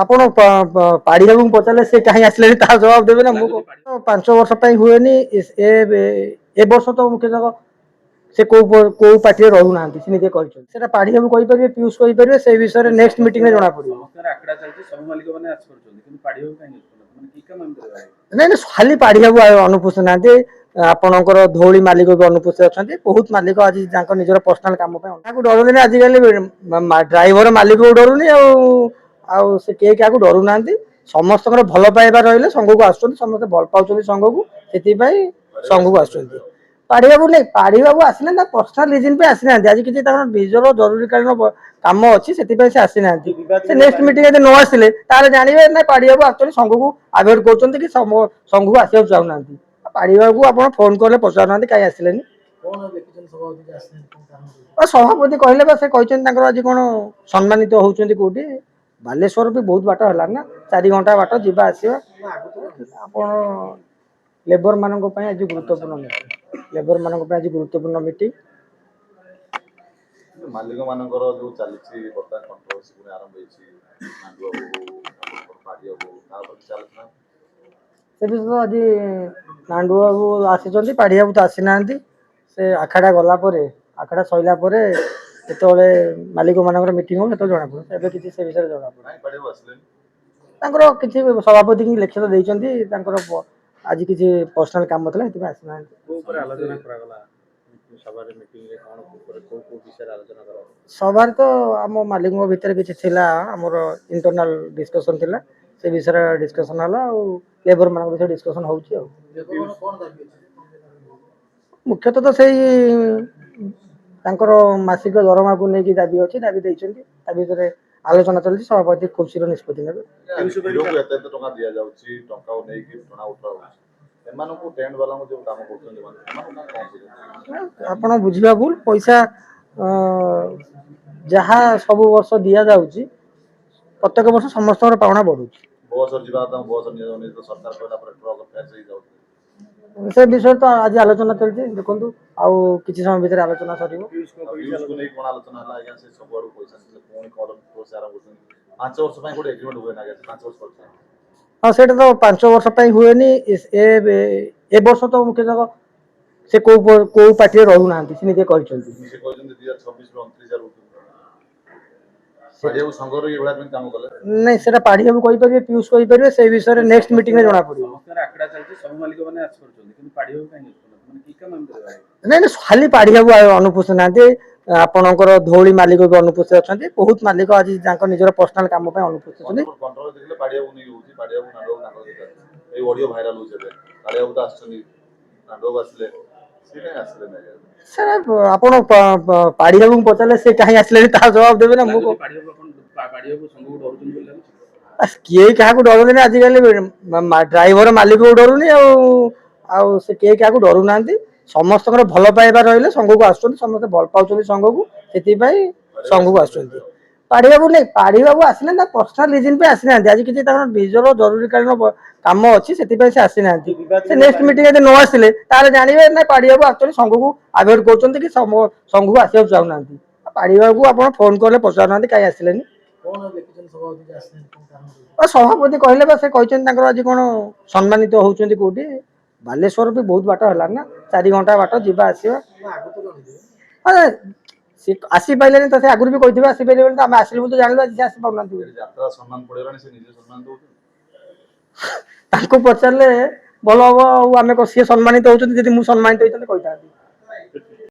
ଆପଣ ପାଢୀ ବାବୁ ପଚାରିଲେ ସେ କାହିଁ ଆସିଲେନି ତା ଜବାବ ଦେବେ ନା। ମୁଁ 5 ବର୍ଷ ପାଇଁ ହୁଏନି ଏ ବର୍ଷ ତ ମୁଖ୍ୟତଃ ସେ କୋଉ ପାର୍ଟିରେ ରହୁନାହାନ୍ତି ସେ ନିଜେ କହିଛନ୍ତି। ସେଟା ପାଢୀ ବାବୁ କହିପାରିବେ, ପିୟୁଷ କହିପାରିବେ, ସେଇ ବିଷୟରେ ନେକ୍ସଟ ମିଟିଂରେ ଜଣା ପଡିବ। ନାଇଁ ନାଇଁ ଖାଲି ପାଢୀ ବାବୁ ଅନୁପସ୍ଥିତ ନାହାନ୍ତି, ଆପଣଙ୍କର ଧଉଳି ମାଲିକ ବି ଅନୁପସ୍ଥିତ ଅଛନ୍ତି। ବହୁତ ମାଲିକ ଆଜି ତାଙ୍କ ନିଜର ପର୍ସନାଲ କାମ ପାଇଁ କାହାକୁ ଡରୁନି। ଆଜିକାଲି ଡ୍ରାଇଭର ମାଲିକକୁ ଡରୁନି ଆଉ ସେ କେହି କାହାକୁ ଡରୁନାହାନ୍ତି। ସମସ୍ତଙ୍କର ଭଲ ପାଇବା ରହିଲେ ସଂଘକୁ ଆସୁଛନ୍ତି, ସମସ୍ତେ ଭଲ ପାଉଛନ୍ତି ସଂଘକୁ, ସେଥିପାଇଁ ସଂଘକୁ ଆସୁଛନ୍ତି। ପାଢୀ ବାବୁ ନାଇଁ, ପାଢୀ ବାବୁ ଆସିଲେ ନା ପର୍ସନାଲ ରିଜନ ପାଇଁ ଆସିନାହାନ୍ତି। ଆଜି କିଛି ତାଙ୍କର ନିଜର ଜରୁରୀକାଳୀନ କାମ ଅଛି, ସେଥିପାଇଁ ସେ ଆସିନାହାନ୍ତି। ସେ ନେକ୍ସଟ ମିଟିଂ ଯଦି ନ ଆସିଲେ ତାହେଲେ ଜାଣିବେ ନା ପାଢୀ ବାବୁ ଆକ୍ଚୁଆଲି ସଂଘକୁ ଆଭଏଡ କରୁଛନ୍ତି କି ସଂଘକୁ ଆସିବାକୁ ଚାହୁଁନାହାନ୍ତି। ପାଢୀ ବାବୁକୁ ଆପଣ ଫୋନ କଲେ ପଚାରୁନାହାନ୍ତି କାହିଁ ଆସିଲେନି। ସଭାପତି କହିଲେ ବା, ସେ କହିଛନ୍ତି ତାଙ୍କର ଆଜି କଣ ସମ୍ମାନିତ ହଉଛନ୍ତି କୋଉଠି। ବାଲେଶ୍ୱର ବି ବହୁତ ବାଟ ହେଲାଣି ନା, 4 ଘଣ୍ଟା ବାଟ ଯିବା ଆସିବା। ଆପଣ ଲେବର ମାନଙ୍କ ପାଇଁ ଆଜି ଗୁରୁତ୍ୱପୂର୍ଣ୍ଣ ମିଟିଂ, ଲେବର ମାନଙ୍କ ପାଇଁ ଆଜି ଗୁରୁତ୍ୱପୂର୍ଣ୍ଣ ମିଟିଂ। ମାଲିକ ମାନଙ୍କର ଯୋଉ ଚାଲିଛି ବର୍ତ୍ତମାନ କଣ୍ଟ୍ରୋଭର୍ସି ପୁଣି ଆରମ୍ଭ ହେଇଛି, ନାଣ୍ଡୁ ବାବୁ ଆପଣଙ୍କର ପାଢୀ ବାବୁ ତା ଉପରେ କିଛି ଆଲୋଚନା। ସେ ବିଷୟ ଆଜି ନାଣ୍ଡୁ ବାବୁ ଆସିଛନ୍ତି, ପାଢୀ ବାବୁ ତ ଆସିନାହାନ୍ତି। ସେ ଆଖାଡ଼ା ଗଲା ପରେ, ଆଖାଡ଼ା ସରିଲା ପରେ ଯେତେବେଳେ ମାଲିକ ମାନଙ୍କର ମିଟିଂ ହବ ସେତେବେଳେ ଜଣାପଡ଼ିବ। ଏବେ କିଛି ସେ ବିଷୟରେ ଜଣାପଡ଼ିବ। ତାଙ୍କର କିଛି ସଭାପତି କି ଲେଖିତ ଦେଇଛନ୍ତି, ତାଙ୍କର ଆଜି କିଛି ପର୍ସନାଲ କାମ ଥିଲା ସେଥିପାଇଁ ଆସିନାହାନ୍ତି। ସଭାରେ ତ ଆମ ମାଲିକଙ୍କ ଭିତରେ କିଛି ଥିଲା, ଆମର ଇଣ୍ଟରନାଲ ଡିସ୍କସନ ଥିଲା, ସେ ବିଷୟରେ ଡିସ୍କସନ ହେଲା ଆଉ ଲେବର ମାନଙ୍କ ବିଷୟରେ ଡିସ୍କସନ ହଉଛି। ଆଉ ମୁଖ୍ୟତଃ ତ ସେଇ ତାଙ୍କର ମାସିକ ଦରମାକୁ ନେଇକି ଦାବି ଅଛି, ଦାବି ଦେଇଛନ୍ତି, ତା ଭିତରେ ଆଲୋଚନା ଚାଲିଛି। ସଭାପତି ଖୁବ୍ ଶୀଘ୍ର ନିଷ୍ପତ୍ତି ନେବେ। ଏତେ ଟଙ୍କା ଦିଆଯାଉଛି, ଟଙ୍କାକୁ ନେଇକି ଟଣା ଉଠା ହଉଛି, ଏମାନଙ୍କୁ ଟେଣ୍ଟ ବାଲାଙ୍କୁ ଯୋଉ କାମ କରୁଛନ୍ତି ଆପଣ ବୁଝିବା ଭୁଲ। ପଇସା ଯାହା ସବୁ ବର୍ଷ ଦିଆଯାଉଛି, ପ୍ରତ୍ୟେକ ବର୍ଷ ସମସ୍ତଙ୍କର ପାଉଣା ବଢୁଛି। ବସ୍ ଯିବା ବସ୍ ସରକାର କହିଲା ପରେ ଟ୍ରକ୍ ଫ୍ୟାଚ୍ ହେଇଯାଉଛି। ସେ ବିଷୟରେ ତ ଆଜି ଆଲୋଚନା ଚାଲିଛି, ଦେଖନ୍ତୁ ଆଉ କିଛି ସମୟ ଭିତରେ ଆଲୋଚନା ସରିବ। 5 ବର୍ଷ ପାଇଁ ଗୋଟେ ଏଗ୍ରିମେଣ୍ଟ ହୁଏ ନା, 5 ବର୍ଷ ପର୍ଯ୍ୟନ୍ତ। ହଁ ସେଇଟା ତ 5 ବର୍ଷ ପାଇଁ ହୁଏନି। ଏ ବର୍ଷ ତ ମୁଖ୍ୟତଃ ସେ କୋଉ ପାର୍ଟିରେ ରହୁନାହାନ୍ତି ସେ ନିଜେ କହିଛନ୍ତି। ସେ କହିଛନ୍ତି 2026-29 ସଂଘର ଏଇଭଳିଆ କାମ କଲେ। ନାଇଁ ସେଟା ପାଢୀ ବାବୁ କହିପାରିବେ, ପିୟୁଷ କହିପାରିବେ, ସେଇ ବିଷୟରେ ନେକ୍ସଟ ମିଟିଂରେ ଜଣା ପଡିବ। ନାଇଁ ନାଇଁ ଖାଲି ପାଢୀ ବାବୁ ଅନୁପସ୍ଥିତ ନାହାନ୍ତି, ଆପଣଙ୍କର ଧଉଳି ମାଲିକ ବି ଅନୁପସ୍ଥିତ ଅଛନ୍ତି। ବହୁତ ମାଲିକ ଆଜି ତାଙ୍କ ନିଜର ପର୍ସନାଲ କାମ ପାଇଁ ଅନୁପସ୍ଥିତ ଅଛନ୍ତି। ଏଇ ଅଡିଓ ଭାଇରାଲ ହଉଛି ଏବେ, ପାଢୀ ବାବୁ ତ ଆସିଛନ୍ତି, ନାଣ୍ଡୁ ବାବୁ ଆସିଲେ, ସେ କାହିଁ ଆସିଲେ ନାହିଁ? ସାର୍ ଆପଣ ପାଢୀ ବାବୁଙ୍କୁ ପଚାରିଲେ ସେ କାହିଁ ଆସିଲେନି ତା ଜବାବ ଦେବେ ନା। ମୁଁ କିଏ କାହାକୁ ଡରୁନି। ଆଜିକାଲି ଡ୍ରାଇଭର ମାଲିକକୁ ଡରୁନି ଆଉ ସେ କେହି କାହାକୁ ଡରୁନାହାନ୍ତି। ସମସ୍ତଙ୍କର ଭଲ ପାଇବା ରହିଲେ ସଂଘକୁ ଆସୁଛନ୍ତି, ସମସ୍ତେ ଭଲ ପାଉଛନ୍ତି ସଂଘକୁ, ସେଥିପାଇଁ ସଂଘକୁ ଆସୁଛନ୍ତି। ପାଢୀ ବାବୁ ନାଇଁ, ପାଢୀ ବାବୁ ଆସିଲେ ନା ପର୍ସନାଲ ରିଜନ ପାଇଁ ଆସିନାହାନ୍ତି। ଆଜି କିଛି ତାଙ୍କର ନିଜର ଜରୁରୀକାଳୀନ କାମ ଅଛି, ସେଥିପାଇଁ ସେ ଆସିନାହାନ୍ତି। ସେ ନେକ୍ସଟ ମିଟିଂ ଯଦି ନ ଆସିଲେ ତାହେଲେ ଜାଣିବେ ନା ପାଢୀ ବାବୁ ଆକ୍ଚୁଆଲି ସଂଘକୁ ଆଭଏଡ କରୁଛନ୍ତି କି ସଂଘକୁ ଆସିବାକୁ ଚାହୁଁନାହାନ୍ତି। ପାଢୀ ବାବୁକୁ ଆପଣ ଫୋନ କଲେ ପଚାରୁନାହାନ୍ତି କାହିଁ ଆସିଲେନି। ସଭାପତି କହିଲେ ବା, ସେ କହିଛନ୍ତି ତାଙ୍କର ଆଜି କଣ ସମ୍ମାନିତ ହଉଛନ୍ତି କୋଉଠି। ବାଲେଶ୍ୱର ବି ବହୁତ ବାଟ ହେଲାଣି ନା, 4 ଘଣ୍ଟା ବାଟ ଯିବା ଆସିବା। ସେ ଆସିପାରିଲେନି ତ, ସେ ଆଗରୁ ବି କହିଥିବେ ଆସିପାରିବେ ବୋଲି, ଆମେ ଆସିଲୁ ବୋଲି ତ ଜାଣିଲୁ, ଆଜି ସେ ଆସି ପାରୁନାହାନ୍ତି। ତାଙ୍କୁ ପଚାରିଲେ ଭଲ ହବ। ଆଉ ଆମେ ସିଏ ସମ୍ମାନିତ ହଉଛନ୍ତି, ଯଦି ମୁଁ ସମ୍ମାନିତ ହେଇଥାନ୍ତି କହିଥାନ୍ତି।